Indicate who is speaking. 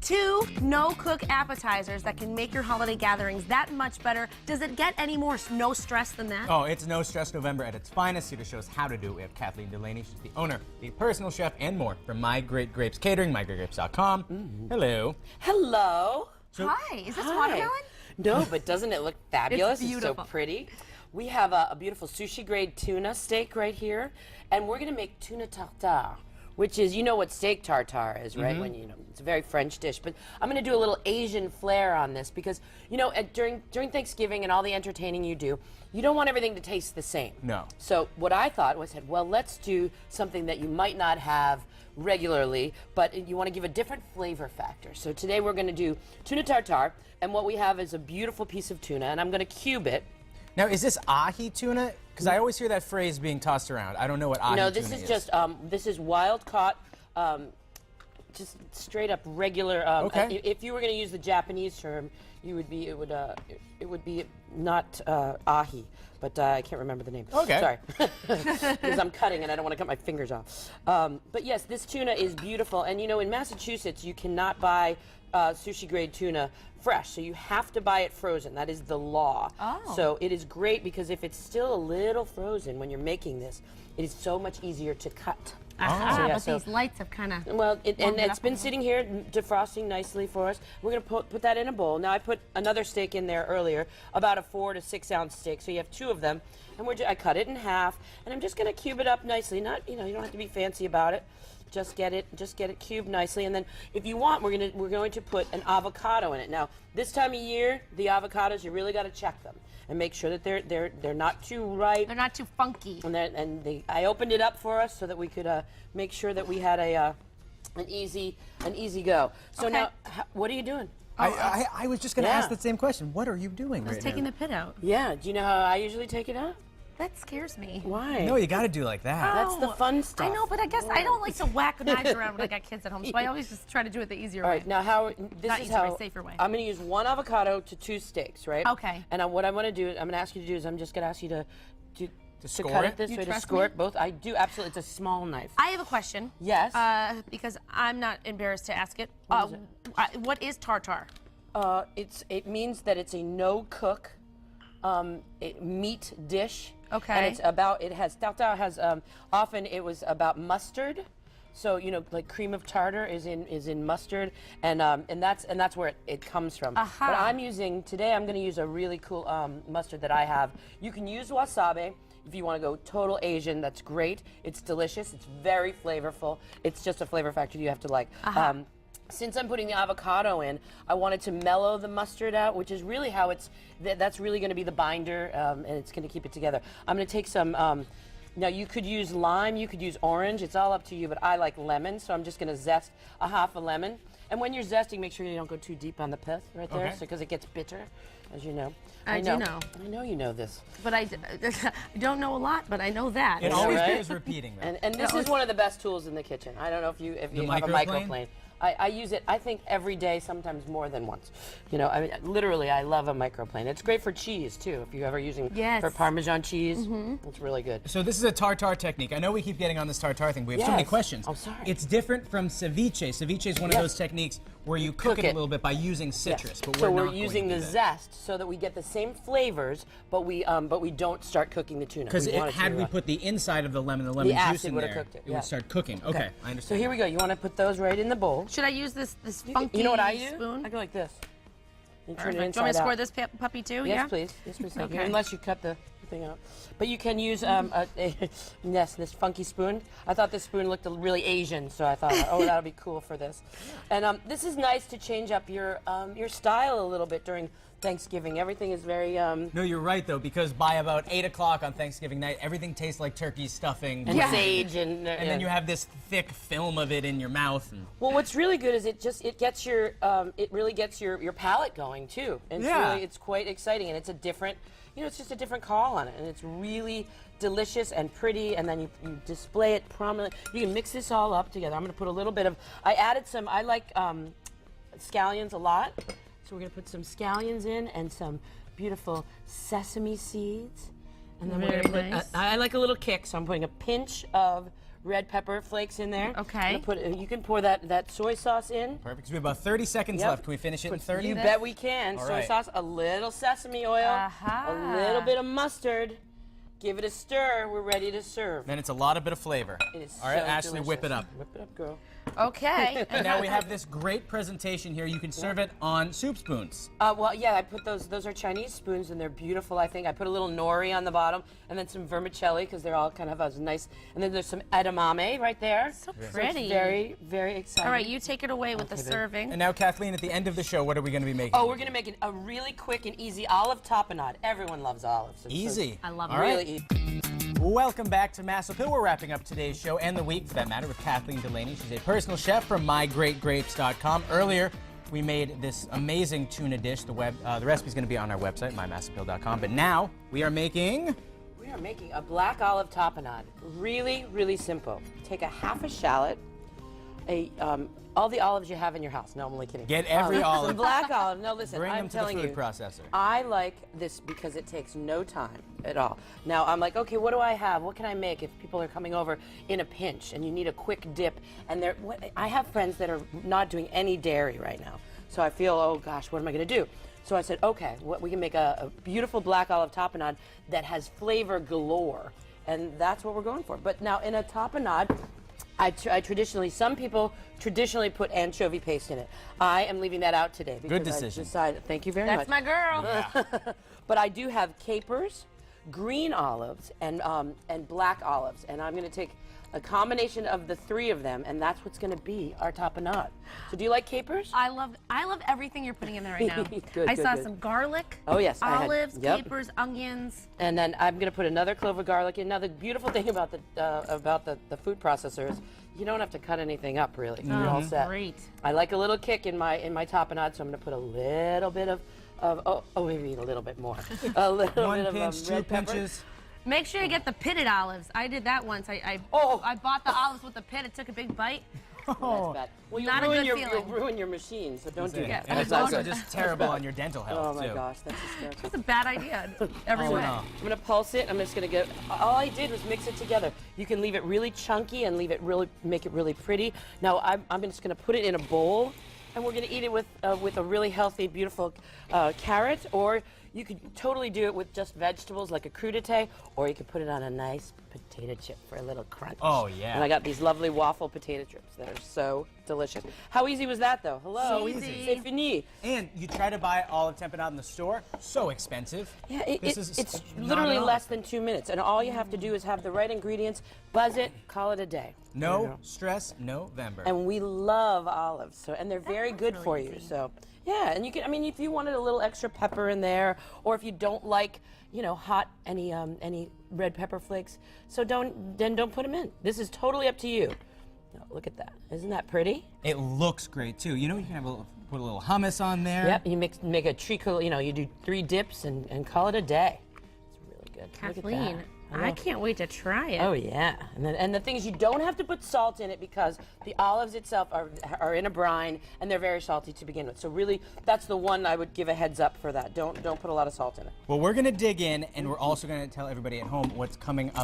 Speaker 1: 2 no-cook appetizers that can make your holiday gatherings that much better. Does it get any more no stress than that?
Speaker 2: Oh, it's No Stress November at its finest. Here to show us how to do it, we have Kathleen Delaney. She's the owner, the personal chef, and more from My Great Grapes Catering, mygreatgrapes.com. Hello.
Speaker 3: Hello.
Speaker 2: So,
Speaker 1: Hi, is this watermelon?
Speaker 3: No, but doesn't it look fabulous?
Speaker 1: It's beautiful.
Speaker 3: So pretty. We have a beautiful sushi grade tuna steak right here, and we're gonna make tuna tartare, which is, you know what steak tartare is, right? When it's a very French dish, but I'm gonna do a little Asian flair on this because, you know, during Thanksgiving and all the entertaining you do, you don't want everything to taste the same.
Speaker 2: No.
Speaker 3: So what I thought was, well, let's do something that you might not have regularly, but you want to give a different flavor factor. So today we're going to do tuna tartare, and what we have is a beautiful piece of tuna, and I'm going to cube it.
Speaker 2: now, is this ahi tuna? Because I always hear that phrase being tossed around. I don't know what ahi tuna is.
Speaker 3: No, this is just this is wild caught, just straight up regular.
Speaker 2: Okay.
Speaker 3: If you were going to use the Japanese term, it would be not ahi, but I can't remember the name.
Speaker 2: Okay.
Speaker 3: Sorry, because I'm cutting and I don't want to cut my fingers off. But yes, this tuna is beautiful, and you know, in Massachusetts you cannot buy sushi grade tuna fresh, so you have to buy it frozen. That is the law.
Speaker 1: Oh.
Speaker 3: So it is great because if it's still a little frozen when you're making this, it is so much easier to cut.
Speaker 1: Aha,
Speaker 3: So, yeah,
Speaker 1: but
Speaker 3: so-
Speaker 1: these lights have kind of...
Speaker 3: Well, and
Speaker 1: warmed it
Speaker 3: it's
Speaker 1: up
Speaker 3: been
Speaker 1: a little.
Speaker 3: sitting here defrosting nicely for us. We're going to put that in a bowl. Now, I put another steak in there earlier, about a 4 to 6 ounce steak. So you have 2 of them, and I cut it in half, and I'm just going to cube it up nicely. Not, you know, you don't have to be fancy about it. Just get it cubed nicely, and then if you want, we're going to put an avocado in it. Now, this time of year, the avocados, you really got to check them and make sure that they're not too ripe.
Speaker 1: They're not too funky.
Speaker 3: And I opened it up for us so that we could make sure that we had an easy go. So
Speaker 1: Okay.
Speaker 3: now, what are you doing?
Speaker 2: I was just going to
Speaker 3: Yeah.
Speaker 2: ask that same question. What are you doing
Speaker 1: I was
Speaker 2: right
Speaker 1: taking
Speaker 2: now?
Speaker 1: the pit out.
Speaker 3: Yeah, do you know how I usually take it out?
Speaker 1: That scares me.
Speaker 3: Why?
Speaker 2: No, you got to do like that.
Speaker 3: That's the
Speaker 1: Oh,
Speaker 3: fun stuff.
Speaker 1: I know, but I guess I don't like to whack knives around when I got kids at home, so I always just try to do it the easier
Speaker 3: All
Speaker 1: way.
Speaker 3: right, now how this
Speaker 1: Not
Speaker 3: is
Speaker 1: easier way,
Speaker 3: how
Speaker 1: safer way.
Speaker 3: I'm going to use 1 avocado to 2 steaks, right?
Speaker 1: Okay.
Speaker 3: And what I'm going to do, I'm going to ask you to do is I'm just going to ask you to
Speaker 2: score
Speaker 3: cut
Speaker 2: it?
Speaker 3: it this
Speaker 1: You
Speaker 3: way, to
Speaker 1: trust
Speaker 3: score
Speaker 1: me?
Speaker 3: it both. I do absolutely. It's a small knife.
Speaker 1: I have a question.
Speaker 3: Yes.
Speaker 1: Because I'm not embarrassed to ask it.
Speaker 3: What is
Speaker 1: What is tartare?
Speaker 3: It means that it's a no-cook meat dish.
Speaker 1: Okay.
Speaker 3: And tartare has often it was about mustard. So, you know, like cream of tartar is in mustard, and that's where it comes from.
Speaker 1: Aha.
Speaker 3: But today I'm going to use a really cool mustard that I have. You can use wasabi if you want to go total Asian. That's great. It's delicious. It's very flavorful. It's just a flavor factor you have to like. Since I'm putting the avocado in, I wanted to mellow the mustard out, which is really how that's really going to be the binder, and it's going to keep it together. I'm going to take some. Now, you could use lime, you could use orange. It's all up to you, but I like lemon, so I'm just going to zest a half a lemon. And when you're zesting, make sure you don't go too deep on the pith right there,
Speaker 2: Okay.
Speaker 3: because it gets bitter, as you know.
Speaker 1: I do know.
Speaker 3: I know you know this.
Speaker 1: But I don't know a lot, but I know that.
Speaker 2: It
Speaker 3: know,
Speaker 2: always
Speaker 3: right?
Speaker 2: bears repeating, though.
Speaker 3: And this is one of the best tools in the kitchen. I don't know if you have a
Speaker 2: microplane?
Speaker 3: microplane. I use it, I think, every day, sometimes more than once. You know, I mean, literally, I love a microplane. It's great for cheese, too, if you're ever using
Speaker 1: Yes.
Speaker 3: for Parmesan cheese. It's really good.
Speaker 2: So this is a tartare technique. I know we keep getting on this tartare thing. We have so many
Speaker 3: Yes.
Speaker 2: questions.
Speaker 3: Oh, sorry.
Speaker 2: It's different from ceviche. Ceviche is one of
Speaker 3: Yes.
Speaker 2: those techniques where you cook it a little bit by using citrus, but
Speaker 3: So
Speaker 2: we're
Speaker 3: we're
Speaker 2: not
Speaker 3: using
Speaker 2: going
Speaker 3: the
Speaker 2: to do that.
Speaker 3: zest so that we get the same flavors, but we don't start cooking the tuna.
Speaker 2: Because
Speaker 3: We want it to,
Speaker 2: had we put the inside of the lemon juice
Speaker 3: acid
Speaker 2: in
Speaker 3: would've
Speaker 2: there,
Speaker 3: cooked it,
Speaker 2: it
Speaker 3: yeah.
Speaker 2: would start cooking. Okay, I understand.
Speaker 3: So here we go. You want to put those right in the bowl.
Speaker 1: Should I use this funky
Speaker 3: You know what I do?
Speaker 1: spoon?
Speaker 3: I go like this. You turn
Speaker 1: Perfect.
Speaker 3: it
Speaker 1: Do you want me
Speaker 3: inside
Speaker 1: to score
Speaker 3: out.
Speaker 1: this puppy too?
Speaker 3: Yes,
Speaker 1: yeah?
Speaker 3: please. Yes, please. Thank you.
Speaker 1: Okay.
Speaker 3: Unless you cut the thing out. But you can use this funky spoon. I thought this spoon looked really Asian, so I thought, oh, that'll be cool for this. And this is nice to change up your style a little bit during Thanksgiving. Everything is very
Speaker 2: No, you're right though, because by about 8 o'clock on Thanksgiving night, everything tastes like turkey stuffing.
Speaker 3: and
Speaker 1: Yeah.
Speaker 3: sage and
Speaker 2: then you have this thick film of it in your mouth. And
Speaker 3: Well, what's really good is it really gets your palate going too. And
Speaker 2: Yeah.
Speaker 3: it's quite exciting, and it's a different, it's just a different call on it, and it's really delicious and pretty. And then you display it prominently. You can mix this all up together. I'm going to put a little bit of. I like scallions a lot, so we're going to put some scallions in and some beautiful sesame seeds. And then we're
Speaker 1: Very
Speaker 3: going to put.
Speaker 1: nice.
Speaker 3: I like a little kick, so I'm putting a pinch of red pepper flakes in there.
Speaker 1: Okay.
Speaker 3: You can pour that soy sauce in.
Speaker 2: Perfect. So we have about 30 seconds left. Can we finish it in 30?
Speaker 3: You bet we can.
Speaker 2: All
Speaker 3: Soy
Speaker 2: right.
Speaker 3: sauce, a little sesame oil, a little bit of mustard. Give it a stir. We're ready to serve.
Speaker 2: Then it's a lot of bit of flavor.
Speaker 3: It is
Speaker 2: All right,
Speaker 3: so
Speaker 2: Ashley,
Speaker 3: delicious.
Speaker 2: whip it up.
Speaker 3: Whip it up, girl.
Speaker 1: Okay.
Speaker 2: And now we have this great presentation here. You can serve it on soup spoons.
Speaker 3: Well, yeah, I put those are Chinese spoons, and they're beautiful, I think. I put a little nori on the bottom, and then some vermicelli, because they're all kind of a nice, and then there's some edamame right there.
Speaker 1: So
Speaker 3: So
Speaker 1: pretty.
Speaker 3: it's very, very exciting.
Speaker 1: All right, you take it away with the
Speaker 3: babe.
Speaker 1: serving.
Speaker 2: And now, Kathleen, at the end of the show, what are we going to be making?
Speaker 3: Oh, we're going to make it a really quick and easy olive tapenade. Everyone loves olives. It's so
Speaker 2: Easy.
Speaker 1: I love
Speaker 2: All
Speaker 1: it.
Speaker 2: right.
Speaker 3: really easy.
Speaker 2: Welcome back to Massive Hill. We're wrapping up today's show and the week, for that matter, with Kathleen Delaney. She's a personal chef from mygreatgrapes.com. Earlier, we made this amazing tuna dish. The recipe's going to be on our website, mymassivehill.com. But now we are making.
Speaker 3: We are making a black olive tapenade. Really, really simple. Take a half a shallot, all the olives you have in your house. No, I'm only kidding.
Speaker 2: Get every
Speaker 3: Some
Speaker 2: olive.
Speaker 3: black olive. No, listen,
Speaker 2: Bring
Speaker 3: I'm
Speaker 2: them to the
Speaker 3: telling
Speaker 2: food
Speaker 3: you.
Speaker 2: processor.
Speaker 3: I like this because it takes no time at all. Now, I'm like, okay, what do I have? What can I make if people are coming over in a pinch and you need a quick dip? And I have friends that are not doing any dairy right now. So I feel, oh gosh, what am I going to do? So I said, okay, we can make a beautiful black olive tapenade that has flavor galore. And that's what we're going for. But now in a tapenade, I traditionally, some people traditionally put anchovy paste in it. I am leaving that out today because
Speaker 2: Good decision.
Speaker 3: I decided, thank you very
Speaker 1: That's
Speaker 3: much.
Speaker 1: my girl.
Speaker 3: But I do have capers, green olives, and black olives. And I'm going to take a combination of the three of them, and that's what's going to be our tapenade. So do you like capers?
Speaker 1: I love everything you're putting in there right now.
Speaker 3: Good,
Speaker 1: I
Speaker 3: good,
Speaker 1: saw
Speaker 3: good.
Speaker 1: some garlic.
Speaker 3: Oh, yes, I had-
Speaker 1: Olives,
Speaker 3: yep.
Speaker 1: capers, onions.
Speaker 3: And then I'm going to put another clove of garlic in. Now the beautiful thing about the food processor is you don't have to cut anything up really. You're all set.
Speaker 1: Great.
Speaker 3: I like a little kick in my tapenade, so I'm going to put a little bit of maybe a little bit more. A little
Speaker 2: One
Speaker 3: bit
Speaker 2: pinch,
Speaker 3: of
Speaker 2: two
Speaker 3: red pepper.
Speaker 2: pinches.
Speaker 1: Make sure you get the pitted olives. I did that once. I bought the olives with the pit. It took a big bite.
Speaker 3: That's bad. Well,
Speaker 1: Not a good
Speaker 3: you'll
Speaker 1: feeling.
Speaker 3: ruin your machine, so don't do that.
Speaker 2: And it's also just terrible on your dental
Speaker 3: Oh
Speaker 2: health,
Speaker 3: my
Speaker 2: too.
Speaker 3: gosh, that's hysterical.
Speaker 1: It's a bad idea every way.
Speaker 2: no.
Speaker 3: I'm gonna pulse it. I'm just gonna get. All I did was mix it together. You can leave it really chunky and make it really pretty. Now I'm just gonna put it in a bowl, and we're gonna eat it with a really healthy, beautiful carrot, or you could totally do it with just vegetables like a crudité, or you could put it on a nice potato chip for a little crunch.
Speaker 2: Oh, yeah.
Speaker 3: And I got these lovely waffle potato chips that are so delicious. How easy was that, though? Hello.
Speaker 2: So easy.
Speaker 3: C'est fini.
Speaker 2: And you try to buy olive tempenade in the store, so expensive.
Speaker 3: Yeah, it's
Speaker 2: not
Speaker 3: literally
Speaker 2: at all.
Speaker 3: less than 2 minutes, and all you have to do is have the right ingredients, buzz it, call it a day.
Speaker 2: No stress, November.
Speaker 3: And we love olives, and they're very good for you. So, yeah, and you can. I mean, if you wanted a little extra pepper in there, or if you don't like, hot any red pepper flakes, so don't put them in. This is totally up to you. Oh, look at that! Isn't that pretty?
Speaker 2: It looks great, too. You know, you can have put a little hummus on there.
Speaker 3: Yep. You make a treacle. You do 3 dips and call it a day. It's really good. Look at
Speaker 1: Kathleen,
Speaker 3: that.
Speaker 1: I can't wait to try it.
Speaker 3: Oh yeah, and the thing is, you don't have to put salt in it because the olives itself are in a brine and they're very salty to begin with. So really, that's the one I would give a heads up for that. Don't put a lot of salt in it.
Speaker 2: Well, we're going to dig in, and we're also going to tell everybody at home what's coming up